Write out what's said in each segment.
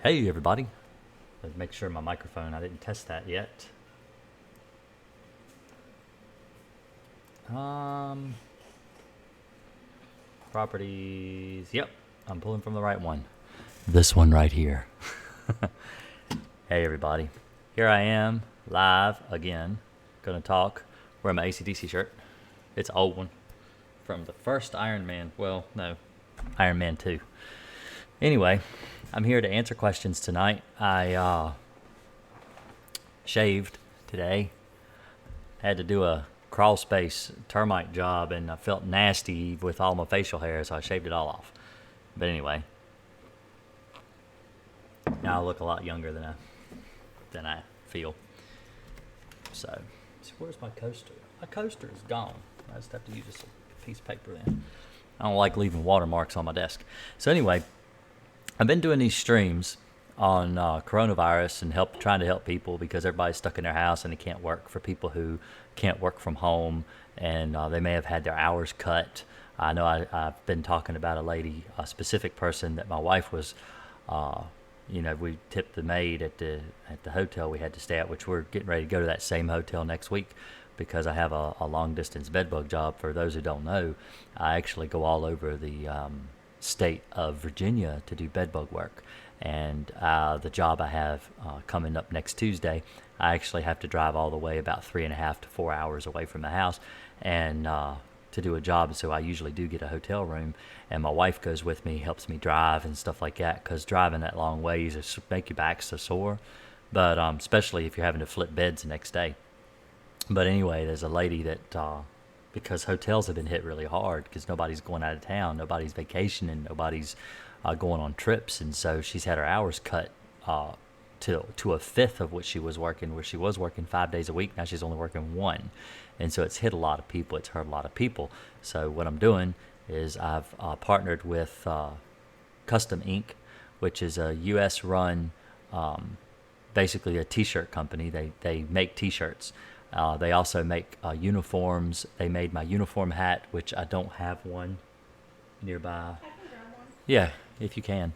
Hey everybody. Let's make sure my microphone, I didn't test that yet. Properties, yep, I'm pulling from the right one. This one right here. Hey everybody. Here I am, live again, gonna talk, wearing my AC/DC shirt. It's an old one, from the first Iron Man, well, no, Iron Man 2. Anyway, I'm here to answer questions tonight. I shaved today. Had to do a crawl space termite job, and I felt nasty with all my facial hair, so I shaved it all off. But anyway, now I look a lot younger than I feel. So where's my coaster? My coaster is gone. I just have to use this piece of paper then. I don't like leaving watermarks on my desk. So anyway, I've been doing these streams on coronavirus and trying to help people because everybody's stuck in their house and it can't work, for people who can't work from home and they may have had their hours cut. I know I've been talking about a specific person that my wife was, we tipped the maid at the hotel we had to stay at, which we're getting ready to go to that same hotel next week because I have a long distance bedbug job. For those who don't know, I actually go all over the state of Virginia to do bedbug work. And the job I have coming up next Tuesday, I actually have to drive all the way about 3.5 to 4 hours away from the house and to do a job. So I usually do get a hotel room, and my wife goes with me, helps me drive and stuff like that, because driving that long ways is make your back so sore, but especially if you're having to flip beds the next day. But anyway, there's a lady that because hotels have been hit really hard because nobody's going out of town, nobody's vacationing, nobody's going on trips, and so she's had her hours cut to a fifth of what she was working, where she was working 5 days a week. Now she's only working one, and so it's hit a lot of people. It's hurt a lot of people. So what I'm doing is I've partnered with Custom Ink, which is a U.S. run, basically a T-shirt company. They make T-shirts. They also make uniforms. They made my uniform hat, which I don't have one nearby. Yeah, if you can.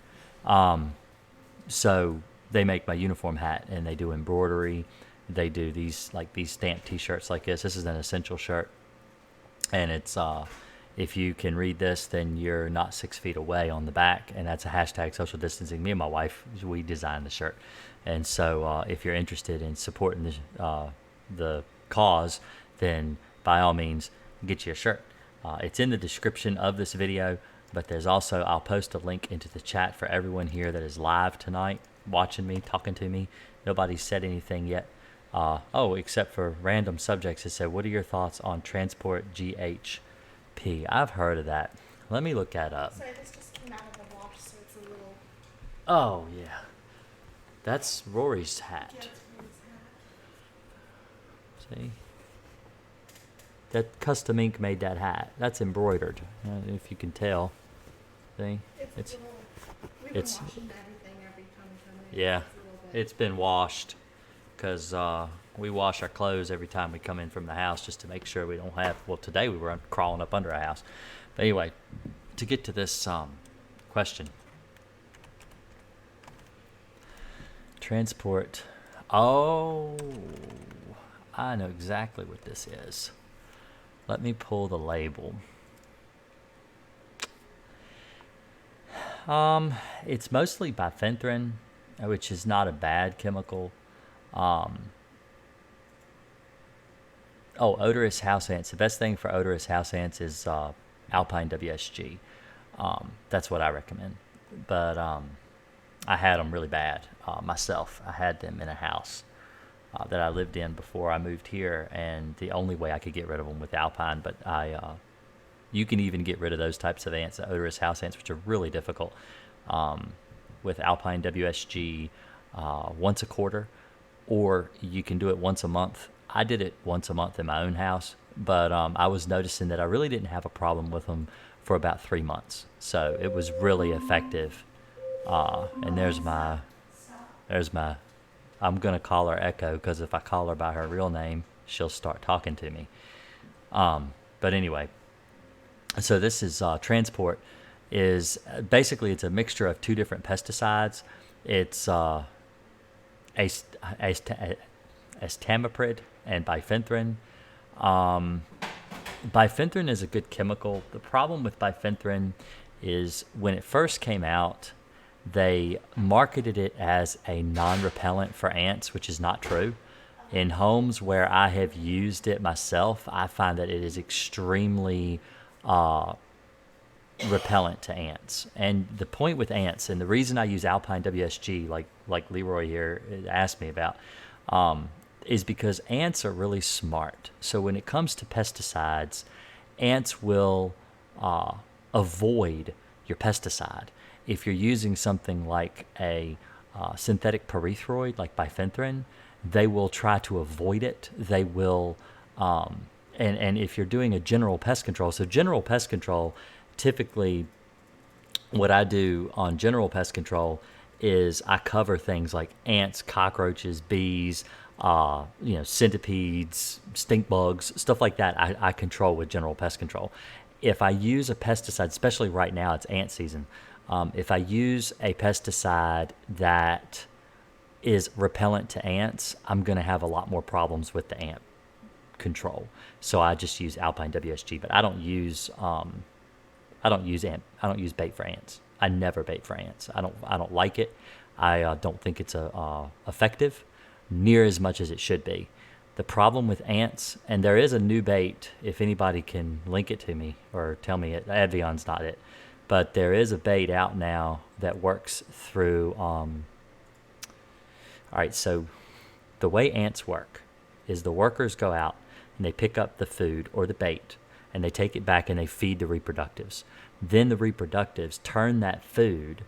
So they make my uniform hat, and they do embroidery. They do these stamped T-shirts like this. This is an essential shirt, and it's if you can read this, then you're not 6 feet away on the back, and that's a hashtag social distancing. Me and my wife, we designed the shirt, and so if you're interested in supporting the cause, then by all means get you a shirt. It's in the description of this video, but there's also, I'll post a link into the chat for everyone here that is live tonight, watching me, talking to me. Nobody's said anything yet. Except for random subjects that said, what are your thoughts on transport GHP? I've heard of that. Let me look that up. Sorry, this just came out of the wash, so it's a little... Oh, yeah. That's Rorys Hat. Yeah, it's Rorys Hat. See? That Custom Ink made that hat. That's embroidered, if you can tell. See? It's we've been washing everything every time we come in. Yeah, It's it's been washed because we wash our clothes every time we come in from the house just to make sure we don't have, well, today we were crawling up under our house. But anyway, to get to this question. Transport. Oh, I know exactly what this is. Let me pull the label. It's mostly bifenthrin, which is not a bad chemical. Odorous house ants. The best thing for odorous house ants is Alpine WSG. That's what I recommend. But I had them really bad myself. I had them in a house that I lived in before I moved here, and the only way I could get rid of them with Alpine, but you can even get rid of those types of ants, the odorous house ants, which are really difficult, with Alpine WSG once a quarter, or you can do it once a month. I did it once a month in my own house, but I was noticing that I really didn't have a problem with them for about 3 months, so it was really effective. And there's my I'm going to call her Echo, because if I call her by her real name, she'll start talking to me. But anyway, so this is Transport. Is basically, it's a mixture of 2 different pesticides, It's Estamiprid and bifenthrin. Bifenthrin is a good chemical. The problem with bifenthrin is when it first came out, they marketed it as a non-repellent for ants, which is not true. In homes where I have used it myself, I find that it is extremely repellent to ants. And the point with ants, and the reason I use Alpine WSG, like Leroy here asked me about, is because ants are really smart. So when it comes to pesticides, ants will avoid your pesticide. If you're using something like a synthetic pyrethroid, like bifenthrin, they will try to avoid it. They will, and if you're doing a general pest control, so general pest control, typically what I do on general pest control is I cover things like ants, cockroaches, bees, centipedes, stink bugs, stuff like that. I control with general pest control. If I use a pesticide, especially right now, it's ant season. If I use a pesticide that is repellent to ants, I'm going to have a lot more problems with the ant control. So I just use Alpine WSG, but I don't use bait for ants. I never bait for ants. I don't like it. I don't think it's effective near as much as it should be. The problem with ants, and there is a new bait, if anybody can link it to me or tell me it, Advion's not it, but there is a bait out now that works through, all right, so the way ants work is the workers go out and they pick up the food or the bait and they take it back and they feed the reproductives. Then the reproductives turn that food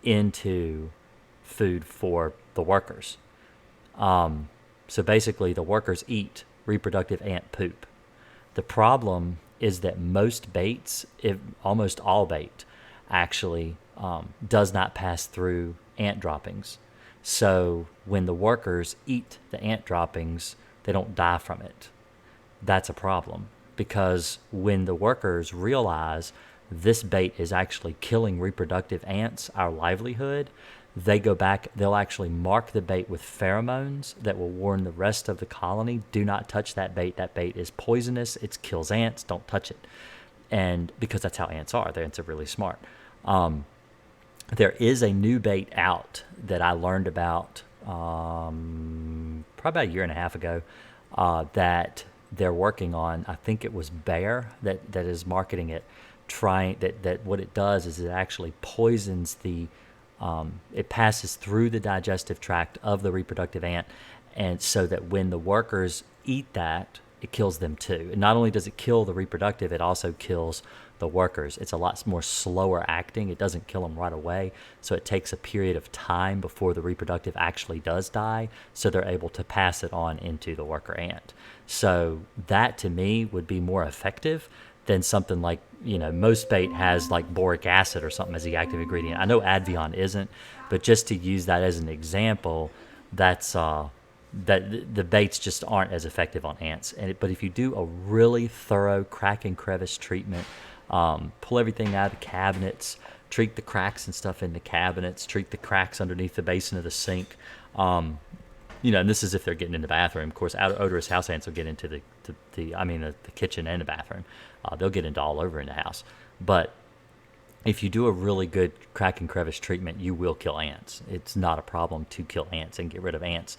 into food for the workers. So basically the workers eat reproductive ant poop. The problem is that most baits, almost all bait, actually does not pass through ant droppings. So when the workers eat the ant droppings, they don't die from it. That's a problem, because when the workers realize this bait is actually killing reproductive ants, our livelihood, they go back, they'll actually mark the bait with pheromones that will warn the rest of the colony, do not touch that bait. That bait is poisonous. It kills ants. Don't touch it. And because that's how ants are. The ants are really smart. There is a new bait out that I learned about probably about a year and a half ago that they're working on. I think it was Bayer that is marketing it, that what it does is it actually poisons it passes through the digestive tract of the reproductive ant, and so that when the workers eat that, it kills them too. And not only does it kill the reproductive, it also kills the workers. It's a lot more slower acting. It doesn't kill them right away, so it takes a period of time before the reproductive actually does die, so they're able to pass it on into the worker ant. So that to me would be more effective than something like, most bait has like boric acid or something as the active ingredient. I know Advion isn't, but just to use that as an example, that's that the baits just aren't as effective on ants. But if you do a really thorough crack and crevice treatment, pull everything out of the cabinets, treat the cracks and stuff in the cabinets, treat the cracks underneath the basin of the sink. And this is if they're getting in the bathroom. Of course, odorous house ants will get into the kitchen and the bathroom. They'll get into all over in the house. But if you do a really good crack and crevice treatment, you will kill ants. It's not a problem to kill ants and get rid of ants.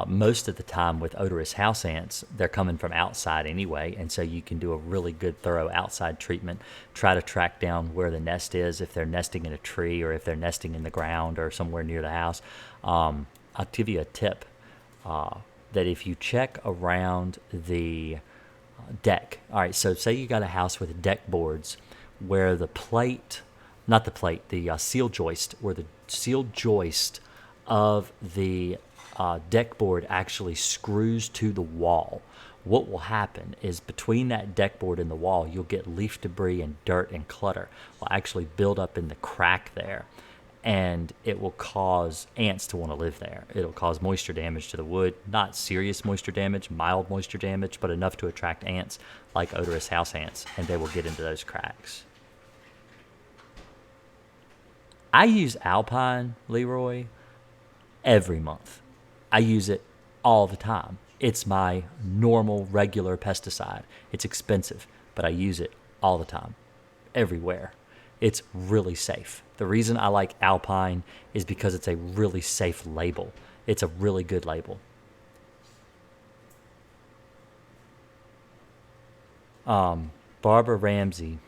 Most of the time with odorous house ants, they're coming from outside anyway, and so you can do a really good, thorough outside treatment. Try to track down where the nest is, if they're nesting in a tree or if they're nesting in the ground or somewhere near the house. I'll give you a tip. That if you check around the deck, all right, so say you got a house with deck boards where the seal joist, where the seal joist of the deck board actually screws to the wall. What will happen is between that deck board and the wall, you'll get leaf debris and dirt and clutter will actually build up in the crack there. And it will cause ants to want to live there. It'll cause moisture damage to the wood, not serious moisture damage, mild moisture damage, but enough to attract ants like odorous house ants, and they will get into those cracks. I use Alpine, Leroy, every month. I use it all the time. It's my normal, regular pesticide. It's expensive, but I use it all the time, everywhere. It's really safe. The reason I like Alpine is because it's a really safe label. It's a really good label. Barbara Ramsey,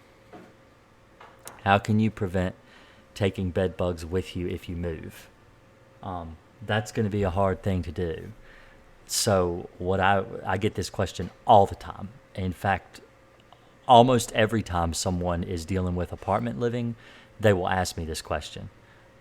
how can you prevent taking bed bugs with you if you move? That's going to be a hard thing to do. So I get this question all the time. In fact, almost every time someone is dealing with apartment living, they will ask me this question.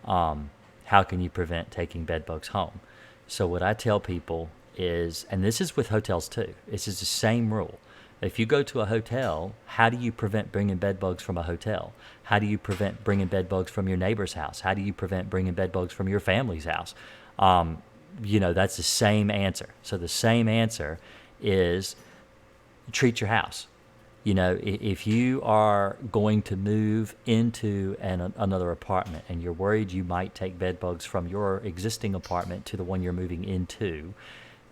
How can you prevent taking bed bugs home? So what I tell people is, and this is with hotels too, this is the same rule. If you go to a hotel, how do you prevent bringing bed bugs from a hotel? How do you prevent bringing bed bugs from your neighbor's house? How do you prevent bringing bed bugs from your family's house? That's the same answer. So the same answer is treat your house. If you are going to move into another apartment and you're worried you might take bed bugs from your existing apartment to the one you're moving into,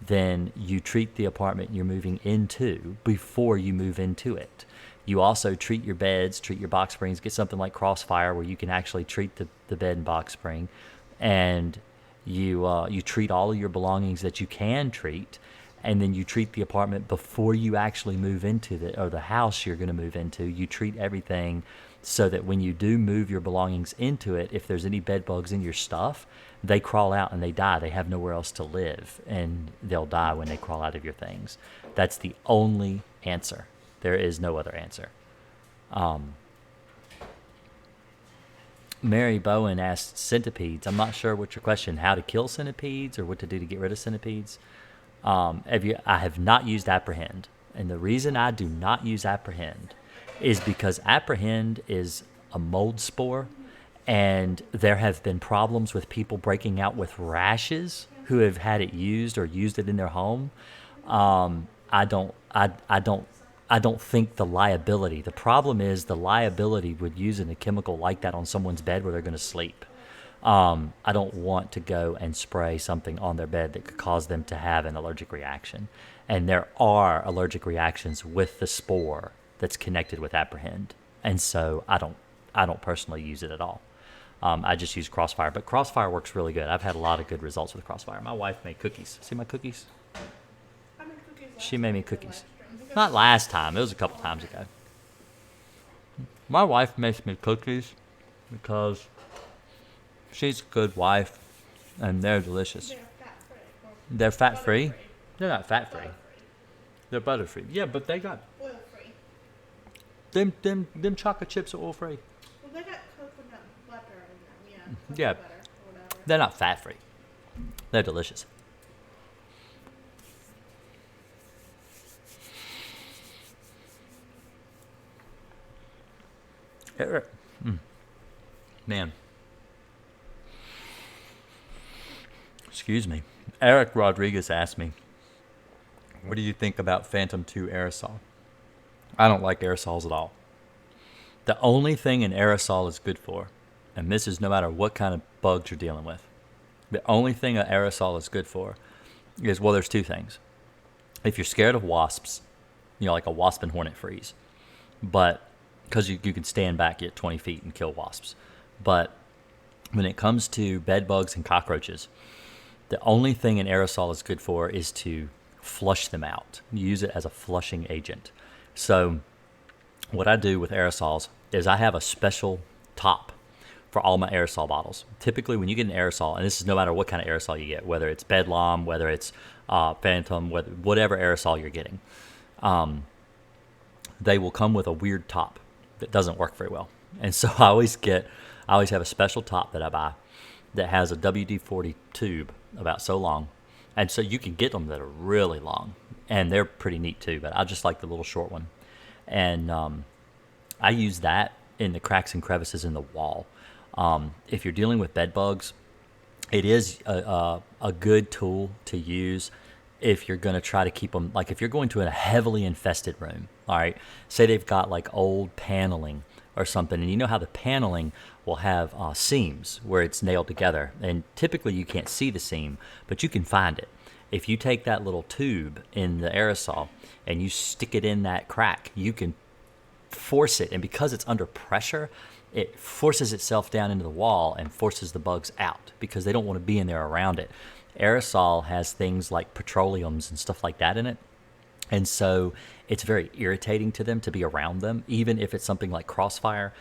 then you treat the apartment you're moving into before you move into it. You also treat your beds, treat your box springs, get something like Crossfire where you can actually treat the bed and box spring, and you treat all of your belongings that you can treat, and then you treat the apartment before you actually move into the house you're going to move into. You treat everything so that when you do move your belongings into it, if there's any bed bugs in your stuff, they crawl out and they die. They have nowhere else to live, and they'll die when they crawl out of your things. That's the only answer. There is no other answer. Mary Bowen asked centipedes. I'm not sure what your question, how to kill centipedes or what to do to get rid of centipedes. I have not used Apprehend. And the reason I do not use Apprehend is because Apprehend is a mold spore, and there have been problems with people breaking out with rashes who have had it used or used it in their home. I don't think the liability. The problem is the liability with using a chemical like that on someone's bed where they're going to sleep. I don't want to go and spray something on their bed that could cause them to have an allergic reaction. And there are allergic reactions with the spore that's connected with Apprehend. And so I don't personally use it at all. I just use Crossfire, but Crossfire works really good. I've had a lot of good results with Crossfire. My wife made cookies. See my cookies? She made me cookies. Not last time. It was a couple times ago. My wife makes me cookies because she's a good wife, and they're delicious. They're fat-free? They're not fat-free. They're butter-free. Yeah, but they got Oil-free. them chocolate chips are oil-free. Well, they got coconut butter in them, yeah. Yeah. Butter or whatever. They're not fat-free. They're delicious. Man. Excuse me. Eric Rodriguez asked me, what do you think about Phantom 2 aerosol? I don't like aerosols at all. The only thing an aerosol is good for, and this is no matter what kind of bugs you're dealing with, the only thing an aerosol is good for is, well, there's two things. If you're scared of wasps, like a wasp and hornet freeze, but because you can stand back at 20 feet and kill wasps. But when it comes to bed bugs and cockroaches, the only thing an aerosol is good for is to flush them out. Use it as a flushing agent. So what I do with aerosols is I have a special top for all my aerosol bottles. Typically when you get an aerosol, and this is no matter what kind of aerosol you get, whether it's Bedlam, whether it's Phantom, whatever aerosol you're getting, they will come with a weird top that doesn't work very well. And so I always have a special top that I buy that has a WD-40 tube about so long. And so you can get them that are really long, and they're pretty neat too, but I just like the little short one. And I use that in the cracks and crevices in the wall. If you're dealing with bed bugs, it is a good tool to use if you're going to try to keep them, like if you're going to a heavily infested room, all right, say they've got like old paneling or something, and you know how the paneling will have seams where it's nailed together. And typically you can't see the seam, but you can find it. If you take that little tube in the aerosol and you stick it in that crack, you can force it. And because it's under pressure, it forces itself down into the wall and forces the bugs out because they don't want to be in there around it. Aerosol has things like petroleums and stuff like that in it. And so it's very irritating to them to be around them. Even if it's something like Crossfire,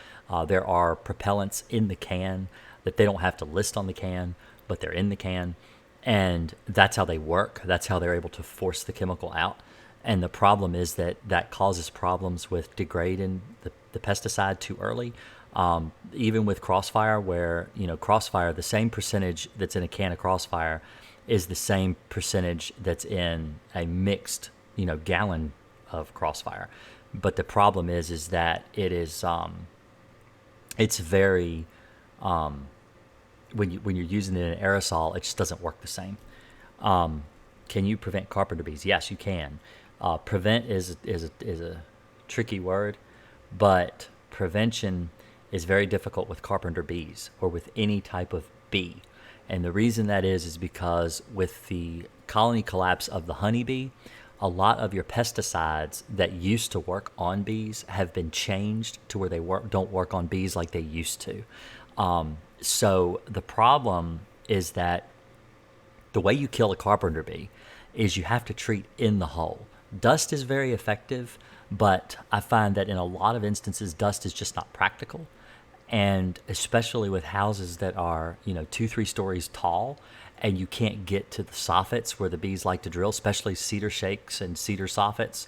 there are propellants in the can that they don't have to list on the can, but they're in the can. And that's how they work. That's how they're able to force the chemical out. And the problem is that causes problems with degrading the pesticide too early. Even with Crossfire, where, Crossfire, the same percentage that's in a can of Crossfire is the same percentage that's in a mixed, gallon of Crossfire. But the problem is that it is, it's very, when you're using it in an aerosol, it just doesn't work the same. Can you prevent carpenter bees? Yes, you can. Prevent is a tricky word, but prevention is very difficult with carpenter bees or with any type of bee. And the reason that is because with the colony collapse of the honeybee, a lot of your pesticides that used to work on bees have been changed to where they don't work on bees like they used to. So the problem is that the way you kill a carpenter bee is you have to treat in the hole. Dust is very effective, but I find that in a lot of instances, dust is just not practical. And especially with houses that are, 2-3 stories tall, and you can't get to the soffits where the bees like to drill, especially cedar shakes and cedar soffits.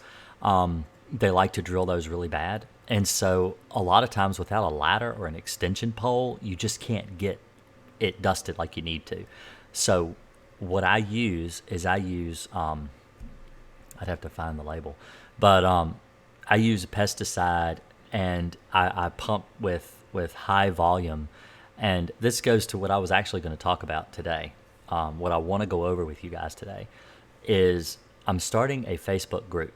They like to drill those really bad. And so a lot of times without a ladder or an extension pole, you just can't get it dusted like you need to. So what I use is I'd have to find the label, but I use a pesticide and I pump with high volume. And this goes to what I was actually going to talk about today. What I want to go over with you guys today is I'm starting a Facebook group.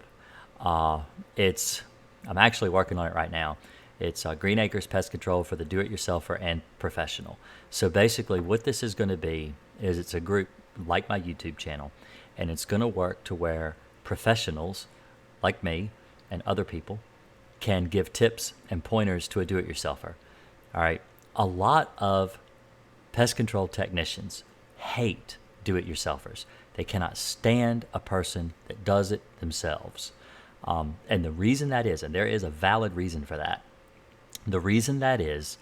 I'm actually working on it right now. It's Green Acres Pest Control for the do-it-yourselfer and professional. So basically what this is going to be is it's a group like my YouTube channel, and it's going to work to where professionals like me and other people can give tips and pointers to a do-it-yourselfer. All right. A lot of pest control technicians hate do-it-yourselfers. They cannot stand a person that does it themselves. And the reason that is, and there is a valid reason for that, the reason that is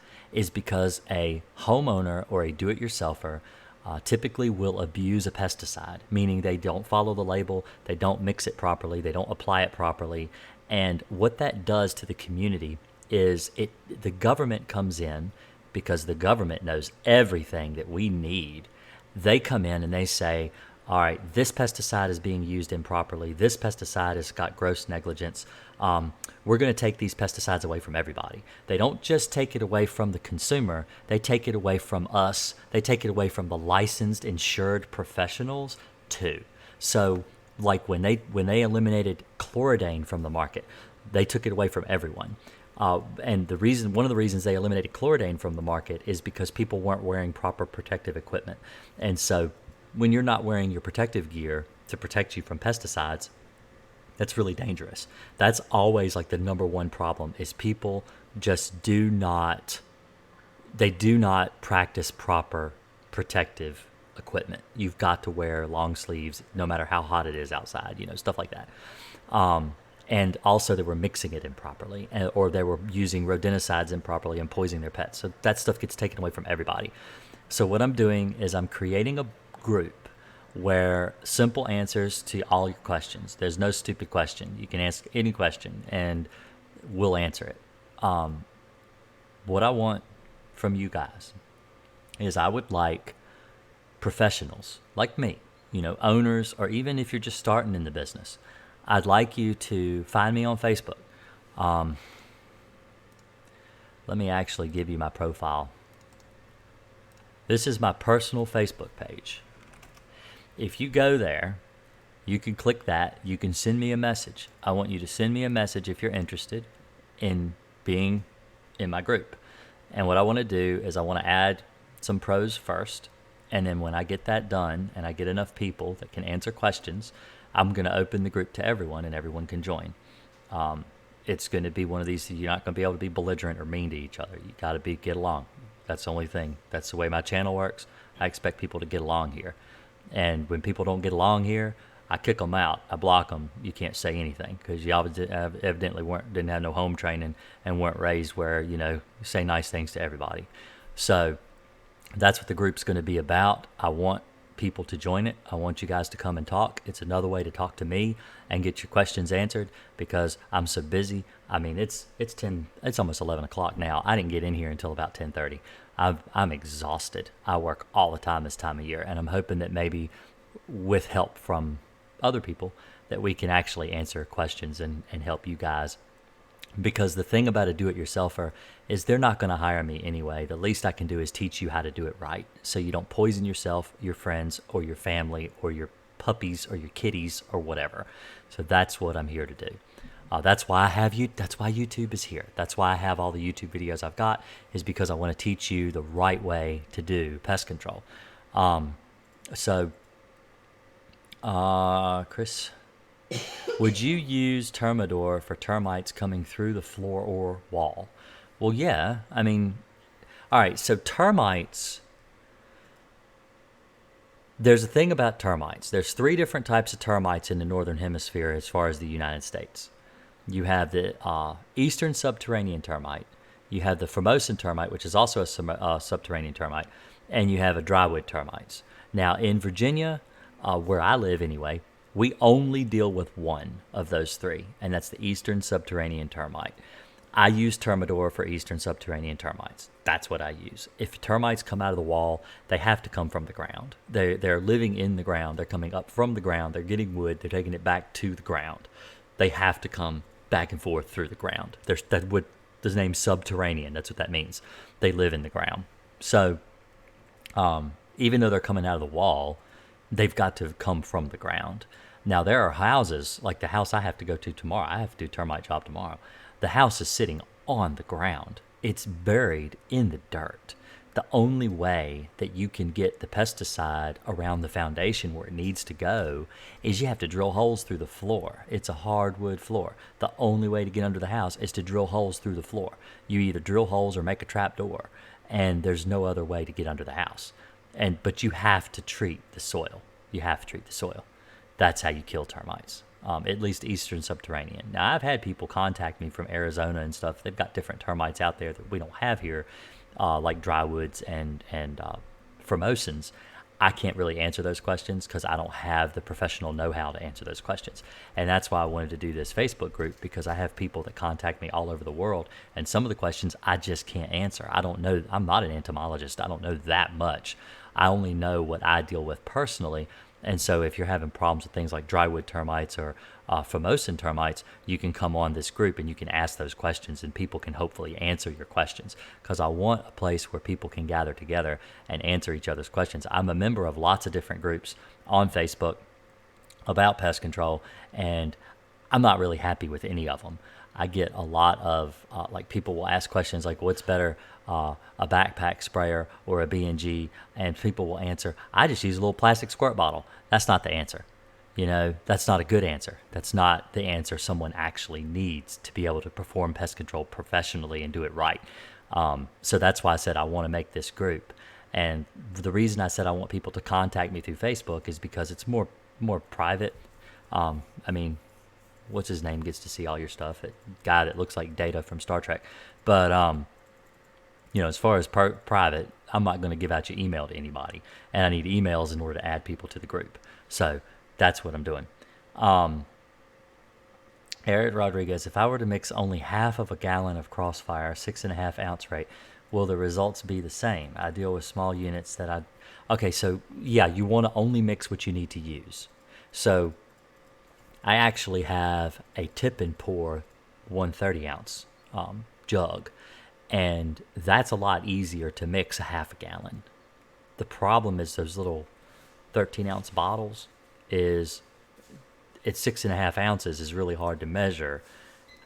because a homeowner or a do-it-yourselfer typically will abuse a pesticide, meaning they don't follow the label, they don't mix it properly, they don't apply it properly. And what that does to the community is the government comes in, because the government knows everything that we need. They come in and they say, all right, this pesticide is being used improperly. This pesticide has got gross negligence. We're going to take these pesticides away from everybody. They don't just take it away from the consumer. They take it away from us. They take it away from the licensed, insured professionals too. So like when they eliminated chloridane from the market, they took it away from everyone. And one of the reasons they eliminated chloridane from the market is because people weren't wearing proper protective equipment. And so when you're not wearing your protective gear to protect you from pesticides, that's really dangerous. That's always like the number one problem is people just do not practice proper protective equipment. You've got to wear long sleeves no matter how hot it is outside, stuff like that. And also they were mixing it improperly, or they were using rodenticides improperly and poisoning their pets. So that stuff gets taken away from everybody. So what I'm doing is I'm creating a group where simple answers to all your questions. There's no stupid question. You can ask any question and we'll answer it. What I want from you guys is I would like professionals like me, owners, or even if you're just starting in the business, I'd like you to find me on Facebook. Let me actually give you my profile. This is my personal Facebook page. If you go there, you can click that. You can send me a message. I want you to send me a message if you're interested in being in my group. And what I want to do is I want to add some pros first. And then when I get that done and I get enough people that can answer questions, I'm going to open the group to everyone and everyone can join. It's going to be one of these, you're not going to be able to be belligerent or mean to each other. You got to get along. That's the only thing. That's the way my channel works. I expect people to get along here. And when people don't get along here, I kick them out. I block them. You can't say anything because you evidently didn't have no home training and weren't raised where, you say nice things to everybody. So that's what the group's going to be about. I want people to join it. I want you guys to come and talk. It's another way to talk to me and get your questions answered because I'm so busy. I mean, it's almost 11 o'clock now. I didn't get in here until about 10:30. I'm exhausted. I work all the time this time of year, and I'm hoping that maybe with help from other people that we can actually answer questions and help you guys. Because the thing about a do-it-yourselfer is they're not going to hire me anyway. The least I can do is teach you how to do it right so you don't poison yourself, your friends, or your family, or your puppies, or your kitties, or whatever. So that's what I'm here to do. That's why I have you. That's why YouTube is here. That's why I have all the YouTube videos I've got, is because I want to teach you the right way to do pest control. Chris, would you use Termidor for termites coming through the floor or wall? Well, yeah. I mean, all right, so termites, there's a thing about termites. There's 3 different types of termites in the Northern Hemisphere as far as the United States. You have the eastern subterranean termite. You have the Formosan termite, which is also a subterranean termite. And you have a drywood termites. Now, in Virginia, where I live anyway, we only deal with one of those 3, and that's the eastern subterranean termite. I use Termidor for eastern subterranean termites. That's what I use. If termites come out of the wall, they have to come from the ground. They're living in the ground. They're coming up from the ground. They're getting wood. They're taking it back to the ground. They have to come back and forth through the ground. The name subterranean, that's what that means. They live in the ground. So even though they're coming out of the wall, they've got to come from the ground. Now, there are houses, like the house I have to go to tomorrow. I have to do a termite job tomorrow. The house is sitting on the ground. It's buried in the dirt. The only way that you can get the pesticide around the foundation where it needs to go is you have to drill holes through the floor. It's a hardwood floor. The only way to get under the house is to drill holes through the floor. You either drill holes or make a trap door, and there's no other way to get under the house. But you have to treat the soil. You have to treat the soil. That's how you kill termites, at least eastern subterranean. Now, I've had people contact me from Arizona and stuff. They've got different termites out there that we don't have here, like drywoods and Formosans. I can't really answer those questions because I don't have the professional know-how to answer those questions. And that's why I wanted to do this Facebook group, because I have people that contact me all over the world, and some of the questions I just can't answer. I don't know. I'm not an entomologist. I don't know that much. I only know what I deal with personally. And so if you're having problems with things like drywood termites or Formosan termites, you can come on this group and you can ask those questions, and people can hopefully answer your questions, because I want a place where people can gather together and answer each other's questions. I'm a member of lots of different groups on Facebook about pest control, and I'm not really happy with any of them. I get a lot of, like, people will ask questions like, what's better, a backpack sprayer or a B&G? And people will answer, I just use a little plastic squirt bottle. That's not the answer. That's not a good answer. That's not the answer someone actually needs to be able to perform pest control professionally and do it right. So that's why I said I want to make this group. And the reason I said I want people to contact me through Facebook is because it's more private. I mean, what's his name gets to see all your stuff. That guy that looks like Data from Star Trek. But as far as private, I'm not going to give out your email to anybody, and I need emails in order to add people to the group. So that's what I'm doing. Eric Rodriguez, if I were to mix only half of a gallon of Crossfire, 6.5 ounce rate, will the results be the same? I deal with small units okay, so yeah, you want to only mix what you need to use. So I actually have a tip and pour 130 ounce jug, and that's a lot easier to mix a half a gallon. The problem is those little 13 ounce bottles it's 6.5 ounces is really hard to measure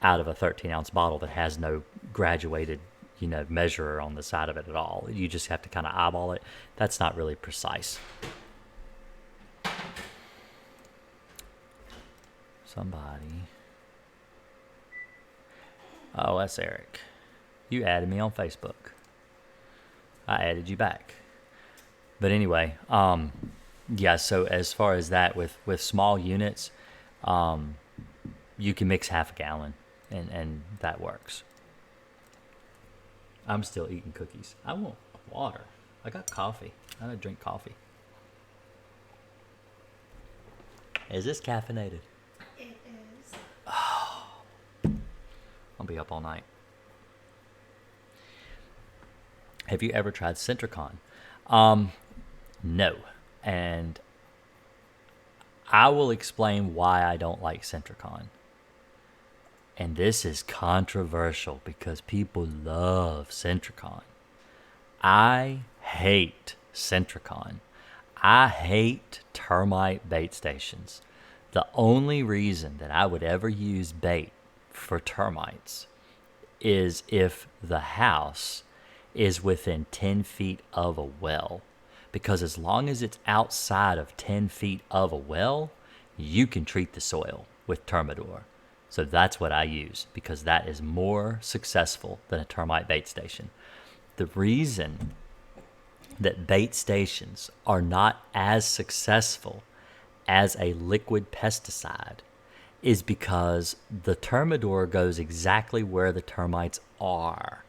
out of a 13 ounce bottle that has no graduated, measurer on the side of it at all. You just have to kind of eyeball it. That's not really precise. Somebody. Oh, that's Eric. You added me on Facebook. I added you back. But anyway, yeah, so as far as that, with small units, you can mix half a gallon, and that works. I'm still eating cookies. I want water. I got coffee. I don't drink coffee. Is this caffeinated? It is. I'll be up all night. Have you ever tried Sentricon? No. And I will explain why I don't like Sentricon. And this is controversial because people love Sentricon. I hate Sentricon. I hate termite bait stations. The only reason that I would ever use bait for termites is if the house is within 10 feet of a well. Because as long as it's outside of 10 feet of a well, you can treat the soil with Termidor. So that's what I use, because that is more successful than a termite bait station. The reason that bait stations are not as successful as a liquid pesticide is because the Termidor goes exactly where the termites are.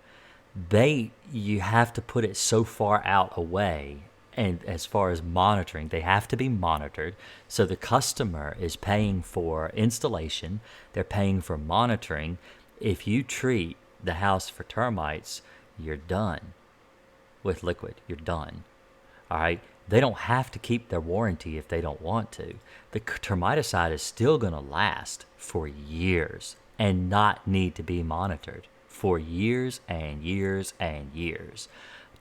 Bait, you have to put it so far out away. And as far as monitoring, they have to be monitored. So the customer is paying for installation. They're paying for monitoring. If you treat the house for termites, you're done with liquid. You're done. All right? They don't have to keep their warranty if they don't want to. The termiticide is still going to last for years and not need to be monitored for years and years and years.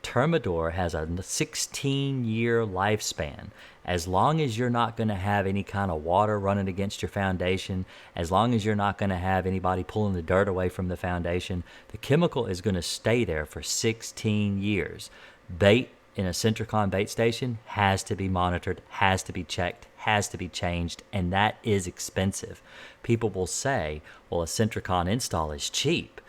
Termidor has a 16-year lifespan. As long as you're not going to have any kind of water running against your foundation, as long as you're not going to have anybody pulling the dirt away from the foundation, the chemical is going to stay there for 16 years. Bait in a Sentricon bait station has to be monitored, has to be checked, has to be changed, and that is expensive. People will say, well, a Sentricon install is cheap,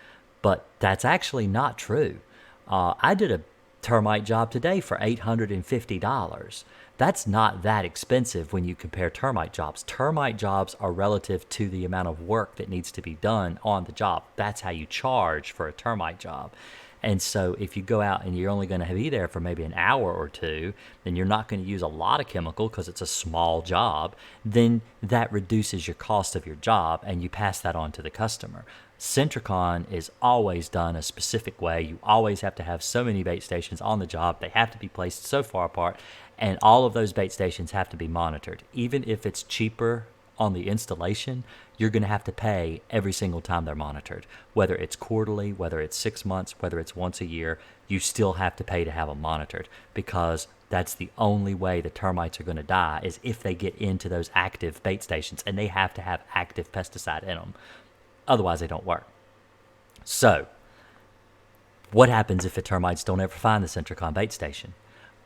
but that's actually not true. I did a termite job today for $850. That's not that expensive when you compare termite jobs. Termite jobs are relative to the amount of work that needs to be done on the job. That's how you charge for a termite job. And so if you go out and you're only going to be there for maybe an hour or two, then you're not going to use a lot of chemical because it's a small job. Then that reduces your cost of your job and you pass that on to the customer. Sentricon is always done a specific way. You always have to have so many bait stations on the job. They have to be placed so far apart, and all of those bait stations have to be monitored. Even if it's cheaper on the installation, you're going to have to pay every single time they're monitored. Whether it's quarterly, whether it's 6 months, whether it's once a year, you still have to pay to have them monitored, because that's the only way the termites are going to die is if they get into those active bait stations, and they have to have active pesticide in them. Otherwise, they don't work. So, what happens if the termites don't ever find the Sentricon bait station?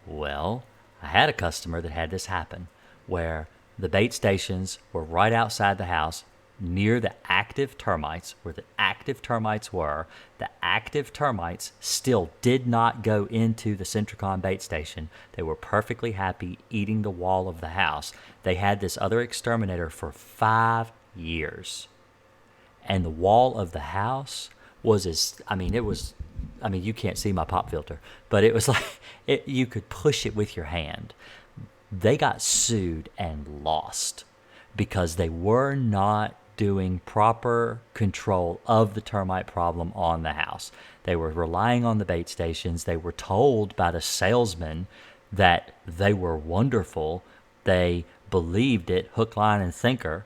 Well, I had a customer that had this happen, where the bait stations were right outside the house, near the active termites, where the active termites were. The active termites still did not go into the Sentricon bait station. They were perfectly happy eating the wall of the house. They had this other exterminator for 5 years. And the wall of the house was you can't see my pop filter, but it was like, you could push it with your hand. They got sued and lost because they were not doing proper control of the termite problem on the house. They were relying on the bait stations. They were told by the salesman that they were wonderful. They believed it, hook, line, and sinker.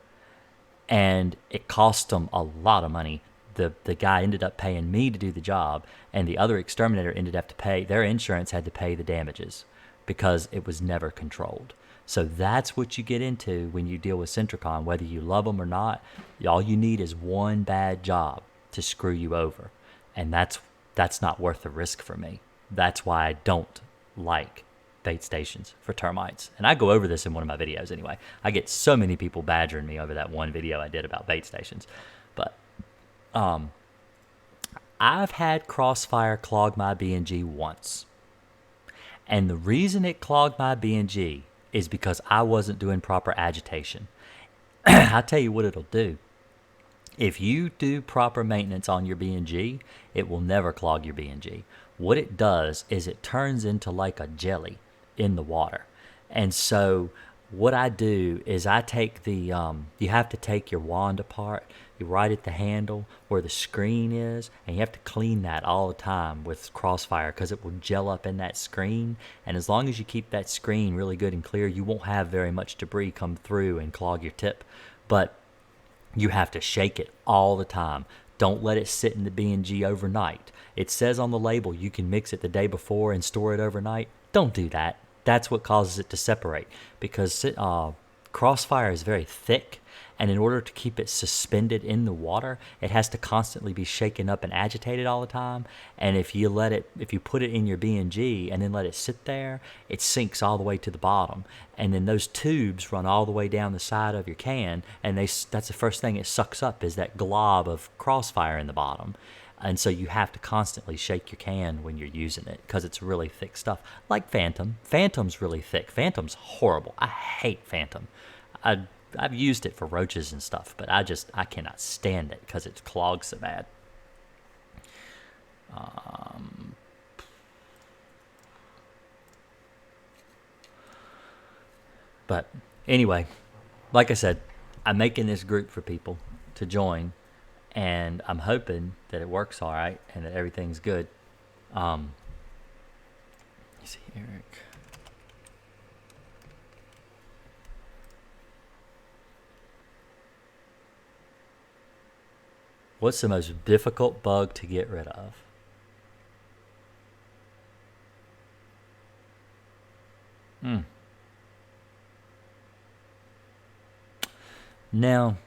And it cost them a lot of money. The guy ended up paying me to do the job, and the other exterminator ended up to pay, their insurance had to pay the damages because it was never controlled. So that's what you get into when you deal with Sentricon, whether you love them or not. All you need is one bad job to screw you over. And that's that's not worth the risk for me. That's why I don't like bait stations for termites. And I go over this in one of my videos anyway. I get so many people badgering me over that one video I did about bait stations. But I've had Crossfire clog my B&G once. And the reason it clogged my B&G is because I wasn't doing proper agitation. I'll tell you what it'll do. If you do proper maintenance on your B&G, it will never clog your B&G. What it does is it turns into like a jelly in the water. And so what I do is I take the, you have to take your wand apart, you right at the handle where the screen is, and you have to clean that all the time with Crossfire because it will gel up in that screen. And as long as you keep that screen really good and clear, you won't have very much debris come through and clog your tip. But you have to shake it all the time. Don't let it sit in the B&G overnight. It says on the label you can mix it the day before and store it overnight. Don't do that. That's what causes it to separate, because Crossfire is very thick, and in order to keep it suspended in the water, it has to constantly be shaken up and agitated all the time. And if you put it in your B&G and then let it sit there, it sinks all the way to the bottom, and then those tubes run all the way down the side of your can, and that's the first thing it sucks up is that glob of Crossfire in the bottom. And so you have to constantly shake your can when you're using it because it's really thick stuff. Like Phantom. Phantom's really thick. Phantom's horrible. I hate Phantom. I've used it for roaches and stuff, but I cannot stand it because it clogs so bad. But anyway, like I said, I'm making this group for people to join. And I'm hoping that it works all right and that everything's good. Let me see, Eric. What's the most difficult bug to get rid of? Now,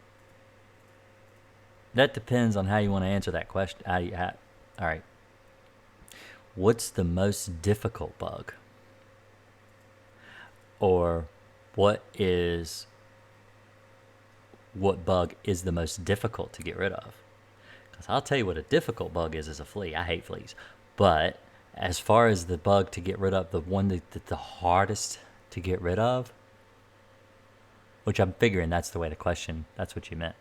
that depends on how you want to answer that question. All right. What's the most difficult bug? Or what bug is the most difficult to get rid of? Because I'll tell you what a difficult bug is a flea. I hate fleas. But as far as the bug to get rid of, the one that's the hardest to get rid of, which I'm figuring that's the way the question, that's what you meant.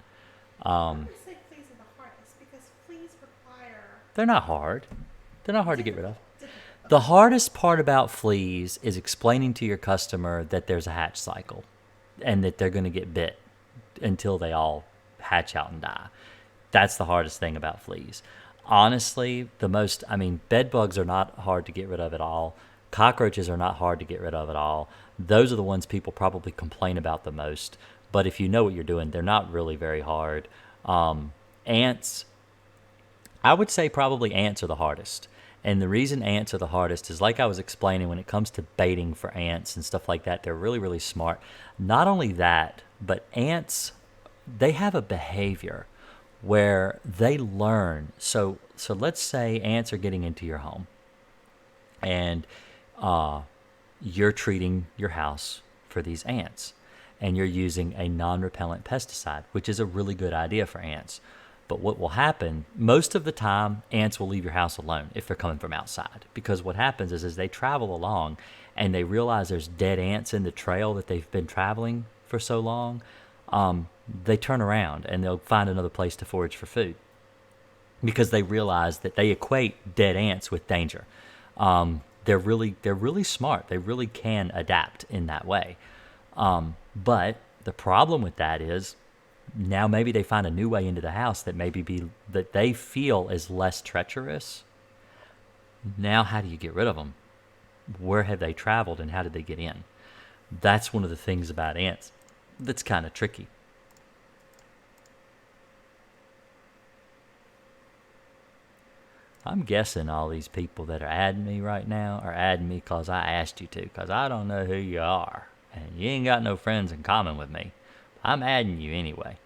I would say fleas are the hardest because fleas require... They're not hard. They're not hard to get rid of. The hardest part about fleas is explaining to your customer that there's a hatch cycle and that they're going to get bit until they all hatch out and die. That's the hardest thing about fleas. Honestly, bed bugs are not hard to get rid of at all. Cockroaches are not hard to get rid of at all. Those are the ones people probably complain about the most. But if you know what you're doing, they're not really very hard. Ants, I would say probably ants are the hardest. And the reason ants are the hardest is, like I was explaining, when it comes to baiting for ants and stuff like that, they're really, really smart. Not only that, but ants, they have a behavior where they learn. So let's say ants are getting into your home and you're treating your house for these ants and you're using a non-repellent pesticide, which is a really good idea for ants. But what will happen, most of the time, ants will leave your house alone if they're coming from outside. Because what happens is they travel along and they realize there's dead ants in the trail that they've been traveling for so long. They turn around and they'll find another place to forage for food. Because they realize that they equate dead ants with danger. They're really smart. They really can adapt in that way. But the problem with that is, now maybe they find a new way into the house that that they feel is less treacherous. Now how do you get rid of them? Where have they traveled and how did they get in? That's one of the things about ants that's kind of tricky. I'm guessing all these people that are adding me right now are adding me because I asked you to, because I don't know who you are and you ain't got no friends in common with me. I'm adding you anyway.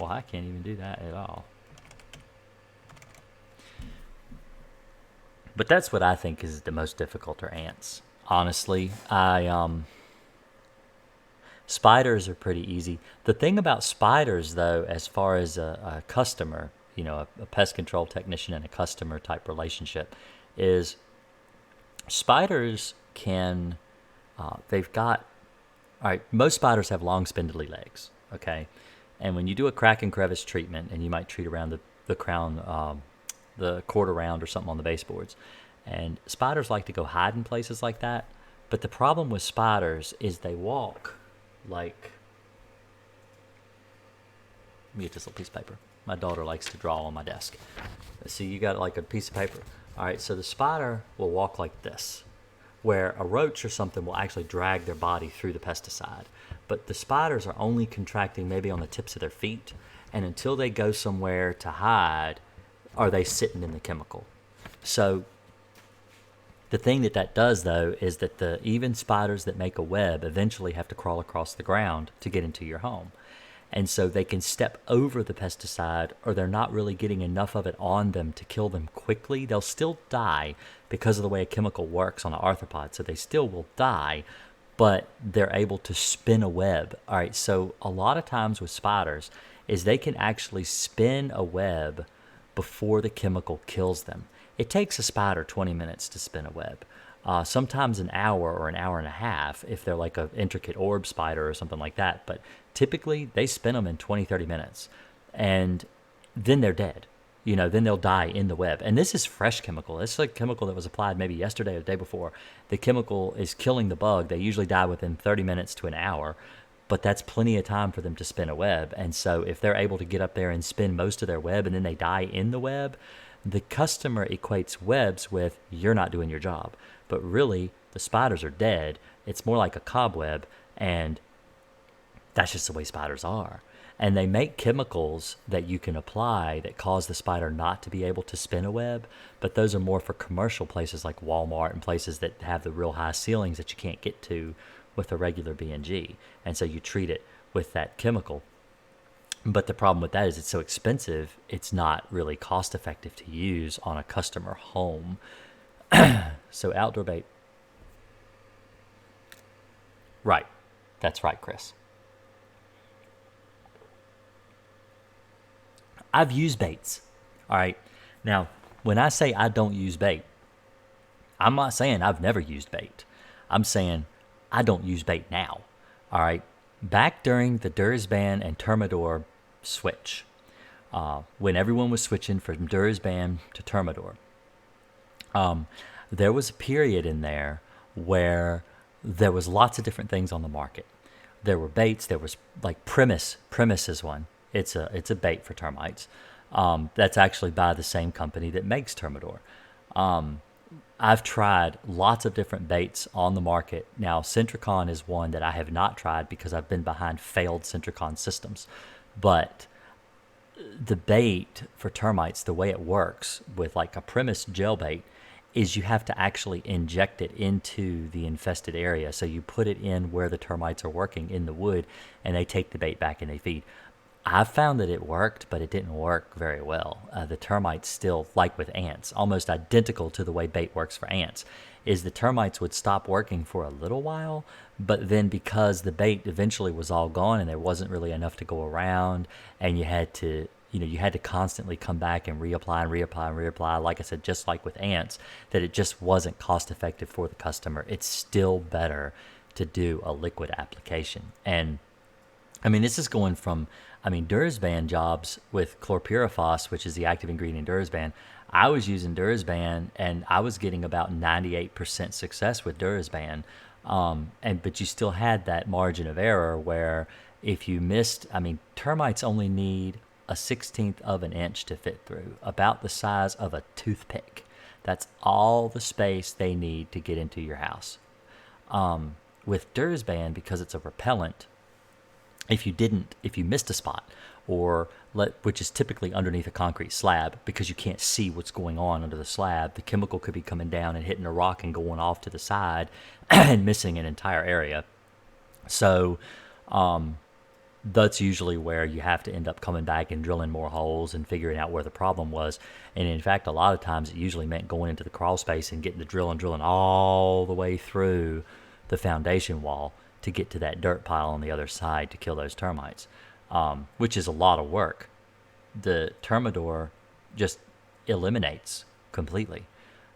Well, I can't even do that at all. But that's what I think is the most difficult are ants. Honestly, spiders are pretty easy. The thing about spiders, though, as far as a customer, a pest control technician and a customer type relationship, is spiders can, they've got, all right, most spiders have long spindly legs, okay? And when you do a crack and crevice treatment, and you might treat around the crown, the cord around or something on the baseboards, and spiders like to go hide in places like that. But the problem with spiders is they walk like, let me get this little piece of paper. My daughter likes to draw on my desk. See, you got like a piece of paper. All right, so the spider will walk like this, where a roach or something will actually drag their body through the pesticide. But the spiders are only contracting maybe on the tips of their feet, and until they go somewhere to hide, are they sitting in the chemical. So the thing that does, though, is that the even spiders that make a web eventually have to crawl across the ground to get into your home. And so they can step over the pesticide, or they're not really getting enough of it on them to kill them quickly. They'll still die because of the way a chemical works on an arthropod, so they still will die, but they're able to spin a web. All right, so a lot of times with spiders is they can actually spin a web before the chemical kills them. It takes a spider 20 minutes to spin a web. Sometimes an hour or an hour and a half if they're like an intricate orb spider or something like that. But typically they spin them in 20, 30 minutes. And then they're dead. Then they'll die in the web. And this is fresh chemical. This is a chemical that was applied maybe yesterday or the day before. The chemical is killing the bug. They usually die within 30 minutes to an hour. But that's plenty of time for them to spin a web. And so if they're able to get up there and spin most of their web and then they die in the web, the customer equates webs with you're not doing your job. But really, the spiders are dead. It's more like a cobweb, and that's just the way spiders are. And they make chemicals that you can apply that cause the spider not to be able to spin a web, but those are more for commercial places like Walmart and places that have the real high ceilings that you can't get to with a regular B&G. And so you treat it with that chemical. But the problem with that is it's so expensive, it's not really cost effective to use on a customer home. So outdoor bait. Right. That's right, Chris. I've used baits. All right. Now, when I say I don't use bait, I'm not saying I've never used bait. I'm saying I don't use bait now. All right. Back during the Dursban and Termidor switch, when everyone was switching from Dursban to Termidor, there was a period in there where there was lots of different things on the market. There were baits. There was like Primus. Primus is one. It's a bait for termites. That's actually by the same company that makes Termidor. I've tried lots of different baits on the market. Now, Sentricon is one that I have not tried because I've been behind failed Sentricon systems. But the bait for termites, the way it works with like a Primus gel bait, is you have to actually inject it into the infested area. So you put it in where the termites are working in the wood, and they take the bait back and they feed. I've found that it worked, but it didn't work very well. The termites still, like with ants, almost identical to the way bait works for ants, is the termites would stop working for a little while, but then because the bait eventually was all gone and there wasn't really enough to go around, and you had to constantly come back and reapply and reapply and reapply, like I said, just like with ants, that it just wasn't cost effective for the customer. It's still better to do a liquid application. And I mean, this is going from, Dursban jobs with chlorpyrifos, which is the active ingredient in Dursban. I was using Dursban, and I was getting about 98% success with Dursban. But you still had that margin of error where if you missed, termites only need a 1/16 of an inch to fit through, about the size of a toothpick. That's all the space they need to get into your house. With Dursban, because it's a repellent, if you missed a spot, which is typically underneath a concrete slab, because you can't see what's going on under the slab, the chemical could be coming down and hitting a rock and going off to the side and missing an entire area. So that's usually where you have to end up coming back and drilling more holes and figuring out where the problem was. And in fact, a lot of times it usually meant going into the crawl space and getting the drill and drilling all the way through the foundation wall to get to that dirt pile on the other side to kill those termites, which is a lot of work. The Termidor just eliminates completely.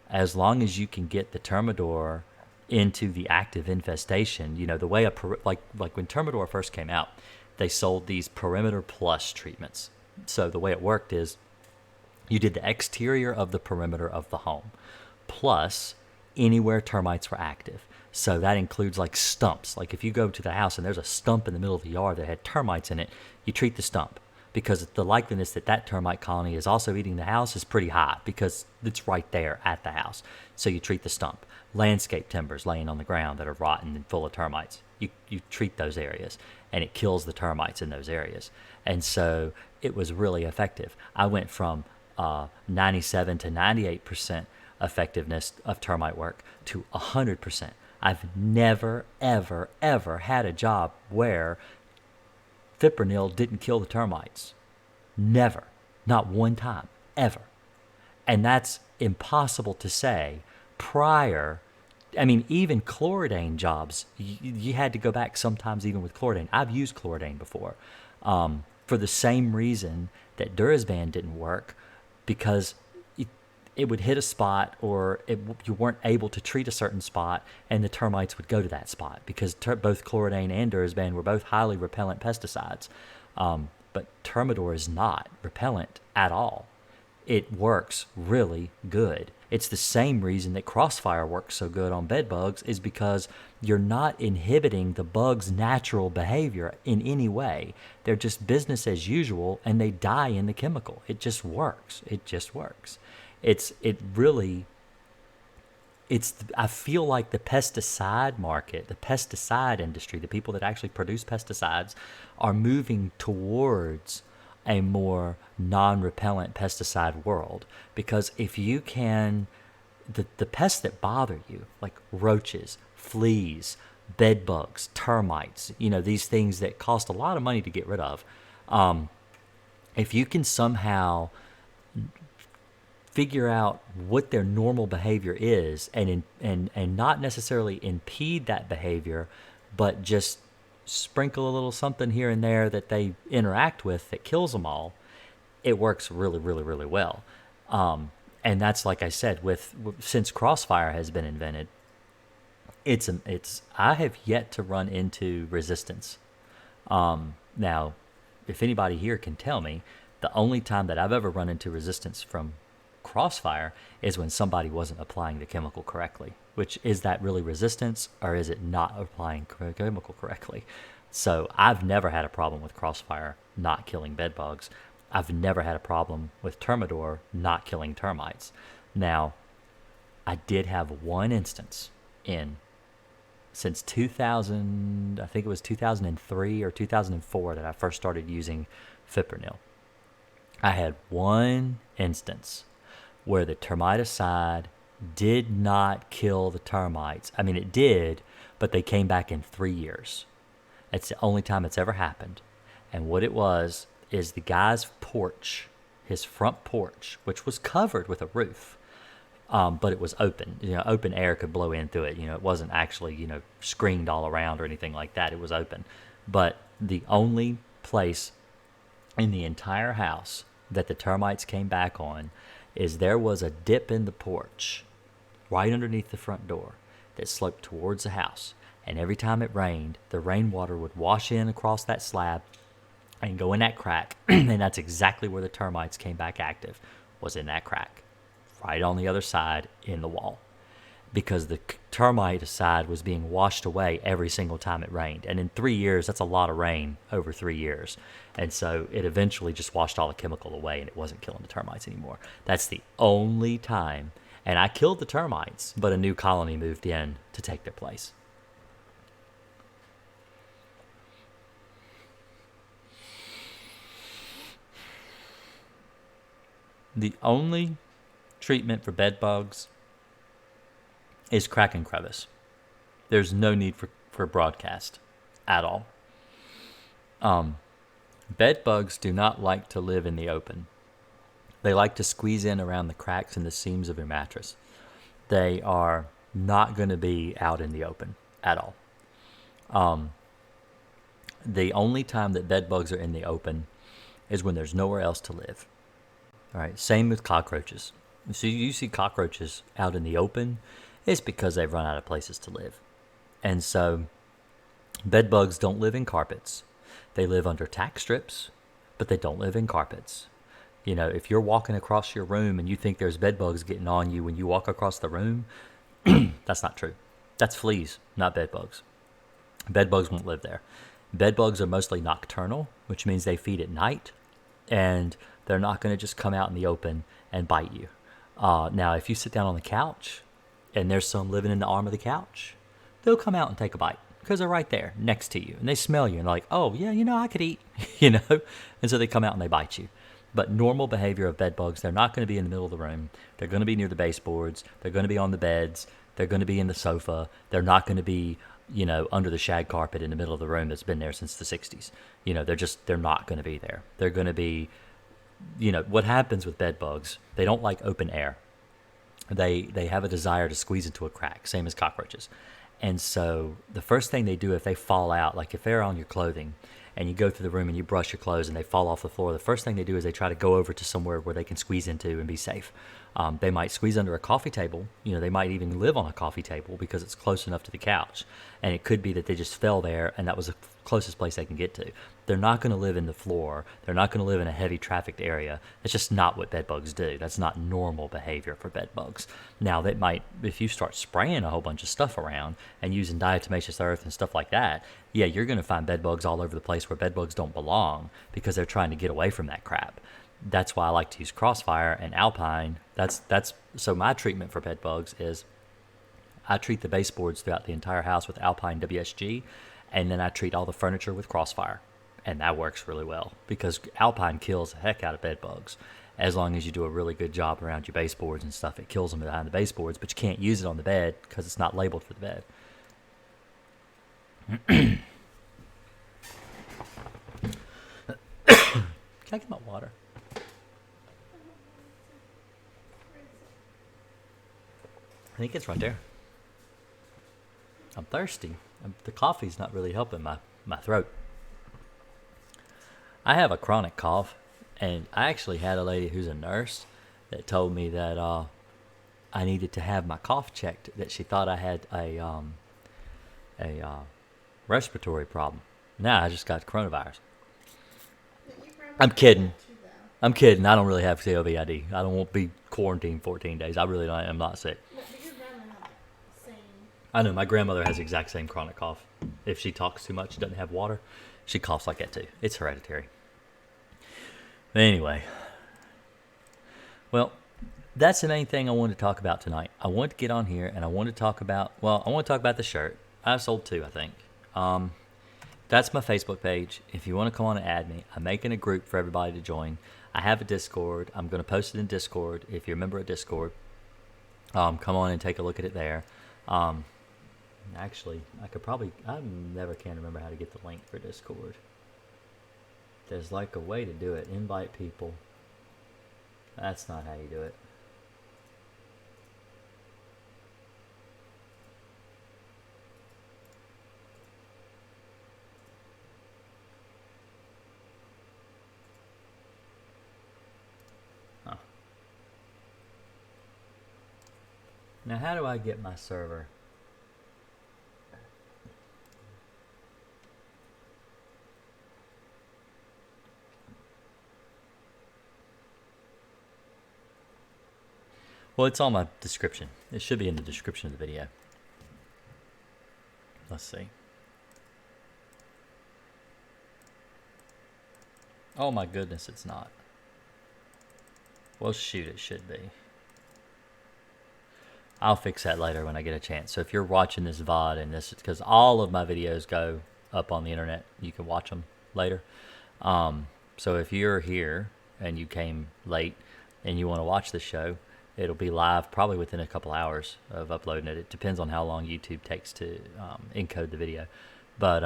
As long as you can get the Termidor into the active infestation, the way like when Termidor first came out, they sold these perimeter plus treatments. So the way it worked is you did the exterior of the perimeter of the home plus anywhere termites were active. So that includes like stumps. Like if you go to the house and there's a stump in the middle of the yard that had termites in it, you treat the stump, because the likeliness that termite colony is also eating the house is pretty high because it's right there at the house. So you treat the stump. Landscape timbers laying on the ground that are rotten and full of termites, you treat those areas, and it kills the termites in those areas. And so it was really effective. I went from 97 to 98% effectiveness of termite work to 100%. I've never, ever, ever had a job where fipronil didn't kill the termites. Never. Not one time. Ever. And that's impossible to say prior. I mean, even chloridane jobs, you had to go back sometimes even with chloridane. I've used chloridane before for the same reason that Durazban didn't work, because it would hit a spot, or you weren't able to treat a certain spot, and the termites would go to that spot, because both chloridane and Durazban were both highly repellent pesticides. But Termidor is not repellent at all. It works really good. It's the same reason that Crossfire works so good on bed bugs, is because you're not inhibiting the bug's natural behavior in any way. They're just business as usual, and they die in the chemical. It just works. It just works. I feel like the pesticide market, the pesticide industry, the people that actually produce pesticides are moving towards a more non-repellent pesticide world. Because if you can, the pests that bother you, like roaches, fleas, bed bugs, termites, these things that cost a lot of money to get rid of, if you can somehow figure out what their normal behavior is, and not necessarily impede that behavior, but just sprinkle a little something here and there that they interact with that kills them all, it works really, really, really well. And that's, like I said, since Crossfire has been invented, I have yet to run into resistance. Now, if anybody here can tell me, the only time that I've ever run into resistance from Crossfire is when somebody wasn't applying the chemical correctly. Which, is that really resistance, or is it not applying chemical correctly? So I've never had a problem with Crossfire not killing bed bugs. I've never had a problem with Termidor not killing termites. Now, I did have one instance since 2000, I think it was 2003 or 2004 that I first started using fipronil. I had one instance where the termiticide did not kill the termites. I mean, it did, but they came back in 3 years. It's the only time it's ever happened. And what it was is the guy's porch, his front porch, which was covered with a roof, but it was open. Open air could blow in through it. It wasn't actually, screened all around or anything like that. It was open. But the only place in the entire house that the termites came back on is there was a dip in the porch right underneath the front door that sloped towards the house. And every time it rained, the rainwater would wash in across that slab and go in that crack. And that's exactly where the termites came back active, was in that crack, right on the other side in the wall. Because the termiticide was being washed away every single time it rained. And in 3 years, that's a lot of rain over 3 years. And so it eventually just washed all the chemical away, and it wasn't killing the termites anymore. That's the only time. And I killed the termites, but a new colony moved in to take their place. The only treatment for bed bugs is crack and crevice. There's no need for broadcast at all. Bed bugs do not like to live in the open. They like to squeeze in around the cracks and the seams of your mattress. They are not going to be out in the open at all. The only time that bed bugs are in the open is when there's nowhere else to live. All right, same with cockroaches. So you see cockroaches out in the open, it's because they've run out of places to live. And so bed bugs don't live in carpets. They live under tack strips, but they don't live in carpets. You know, if you're walking across your room and you think there's bed bugs getting on you when you walk across the room, that's not true. That's fleas, not bed bugs. Bed bugs won't live there. Bed bugs are mostly nocturnal, which means they feed at night, and they're not going to just come out in the open and bite you. Now, if you sit down on the couch and there's some living in the arm of the couch, they'll come out and take a bite because they're right there next to you, and they smell you and like, oh, yeah, you know, I could eat, you know, and so they come out and they bite you. But normal behavior of bed bugs, they're not going to be in the middle of the room. They're going to be near the baseboards. They're going to be on the beds. They're going to be in the sofa. They're not going to be, you know, under the shag carpet in the middle of the room that's been there since the 60s. You know, they're not going to be there. They're going to be, you know, what happens with bed bugs, they don't like open air. They have a desire to squeeze into a crack, same as cockroaches. And so the first thing they do if they fall out, like if they're on your clothing and you go through the room and you brush your clothes and they fall off the floor, the first thing they do is they try to go over to somewhere where they can squeeze into and be safe. They might squeeze under a coffee table. You know, they might even live on a coffee table because it's close enough to the couch. And it could be that they just fell there and that was the closest place they can get to. They're not going to live in the floor. They're not going to live in a heavy trafficked area. That's just not what bed bugs do. That's not normal behavior for bed bugs. Now, that might, if you start spraying a whole bunch of stuff around and using diatomaceous earth and stuff like that, yeah, you're going to find bed bugs all over the place where bed bugs don't belong because they're trying to get away from that crap. That's why I like to use Crossfire and Alpine. So my treatment for bed bugs is I treat the baseboards throughout the entire house with Alpine WSG, and then I treat all the furniture with Crossfire. And that works really well because Alpine kills the heck out of bed bugs. As long as you do a really good job around your baseboards and stuff, it kills them behind the baseboards, but you can't use it on the bed because it's not labeled for the bed. Can I get my water? I think it's right there. I'm thirsty. The coffee's not really helping my throat. I have a chronic cough, and I actually had a lady who's a nurse that told me that I needed to have my cough checked, that she thought I had a respiratory problem. Nah, I just got coronavirus. I'm kidding. I'm kidding. I don't really have COVID. I don't want to be quarantined 14 days. I really don't. I'm not sick. I know my grandmother has the exact same chronic cough. If she talks too much, doesn't have water, she coughs like that too. It's hereditary. But anyway, well, that's the main thing I wanted to talk about tonight. I wanted to get on here and I want to talk about the shirt. I've sold 2, I think. That's my Facebook page. If you want to come on and add me, I'm making a group for everybody to join. I have a Discord. I'm going to post it in Discord. If you're a member of Discord, come on and take a look at it there. Actually, I never can remember how to get the link for Discord. There's like a way to do it. Invite people. That's not how you do it. Huh. Now, how do I get my server? Well, it's on my description. It should be in the description of the video. Let's see. Oh my goodness, it's not. Well, shoot, it should be. I'll fix that later when I get a chance. So if you're watching this VOD and this, because all of my videos go up on the internet, you can watch them later. So if you're here and you came late and you want to watch the show, it'll be live probably within a couple hours of uploading it. It depends on how long YouTube takes to encode the video. But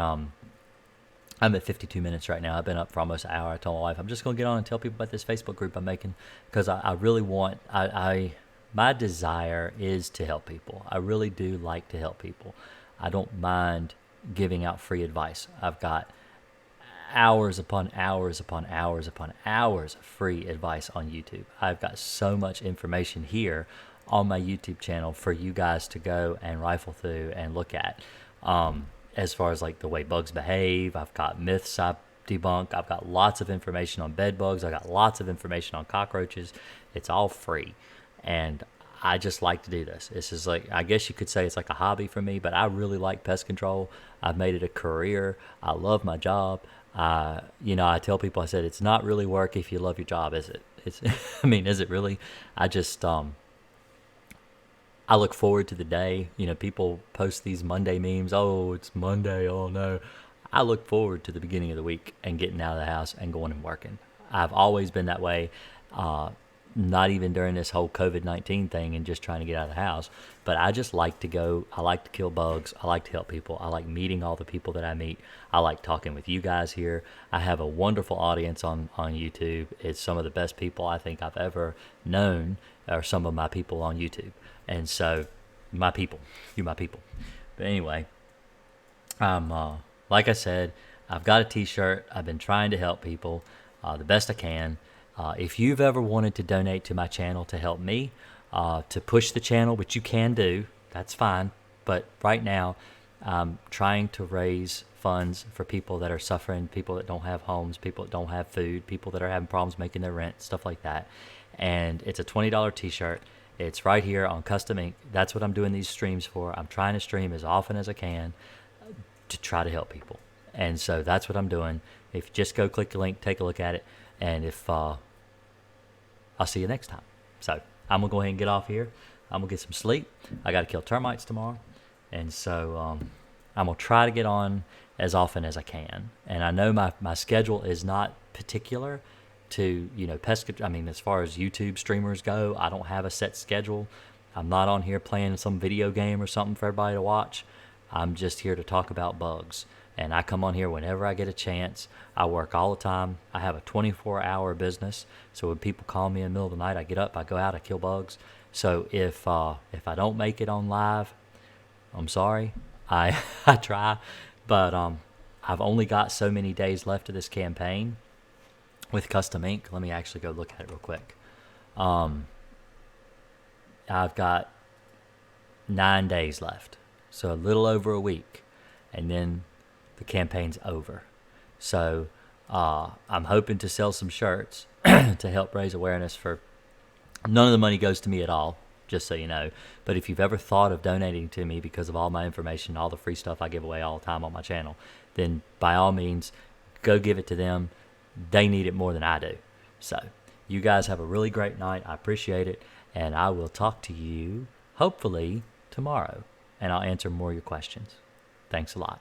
I'm at 52 minutes right now. I've been up for almost an hour. I told my wife I'm just going to get on and tell people about this Facebook group I'm making, because I really want, my desire is to help people. I really do like to help people. I don't mind giving out free advice. I've got hours upon hours upon hours upon hours of free advice on YouTube. I've got so much information here on my YouTube channel for you guys to go and rifle through and look at. As far as like the way bugs behave, I've got myths I debunk. I've got lots of information on bed bugs. I got lots of information on cockroaches. It's all free, and I just like to do this. This is like, I guess you could say it's like a hobby for me, but I really like pest control. I've made it a career. I love my job. I tell people, I said, it's not really work if you love your job, is it? It's, I mean, is it really? I just, I look forward to the day. People post these Monday memes. Oh, it's Monday. Oh, no. I look forward to the beginning of the week and getting out of the house and going and working. I've always been that way, not even during this whole COVID-19 thing and just trying to get out of the house. But I just like to go. I like to kill bugs. I like to help people. I like meeting all the people that I meet. I like talking with you guys here. I have a wonderful audience on YouTube. It's some of the best people I think I've ever known are some of my people on YouTube. And so, my people, you my people. But anyway, like I said, I've got a t-shirt. I've been trying to help people the best I can. If you've ever wanted to donate to my channel to help me, to push the channel, which you can do, that's fine. But right now, I'm trying to raise funds for people that are suffering, people that don't have homes, people that don't have food, people that are having problems making their rent, stuff like that. And it's a $20 t-shirt. It's right here on Custom Ink. That's what I'm doing these streams for. I'm trying to stream as often as I can to try to help people. And so that's what I'm doing. If you just go click the link, take a look at it. And if I'll see you next time. So I'm going to go ahead and get off here. I'm going to get some sleep. I got to kill termites tomorrow. And so I'm going to try to get on as often as I can. And I know my schedule is not particular to, as far as YouTube streamers go, I don't have a set schedule. I'm not on here playing some video game or something for everybody to watch. I'm just here to talk about bugs. And I come on here whenever I get a chance. I work all the time. I have a 24-hour business. So when people call me in the middle of the night, I get up, I go out, I kill bugs. So if I don't make it on live, I'm sorry. I try. But I've only got so many days left of this campaign with Custom Ink. Let me actually go look at it real quick. I've got 9 days left. So a little over a week. And then the campaign's over. So I'm hoping to sell some shirts to help raise awareness for. None of the money goes to me at all, just so you know. But if you've ever thought of donating to me because of all my information, all the free stuff I give away all the time on my channel, then by all means, go give it to them. They need it more than I do. So you guys have a really great night. I appreciate it. And I will talk to you hopefully tomorrow. And I'll answer more of your questions. Thanks a lot.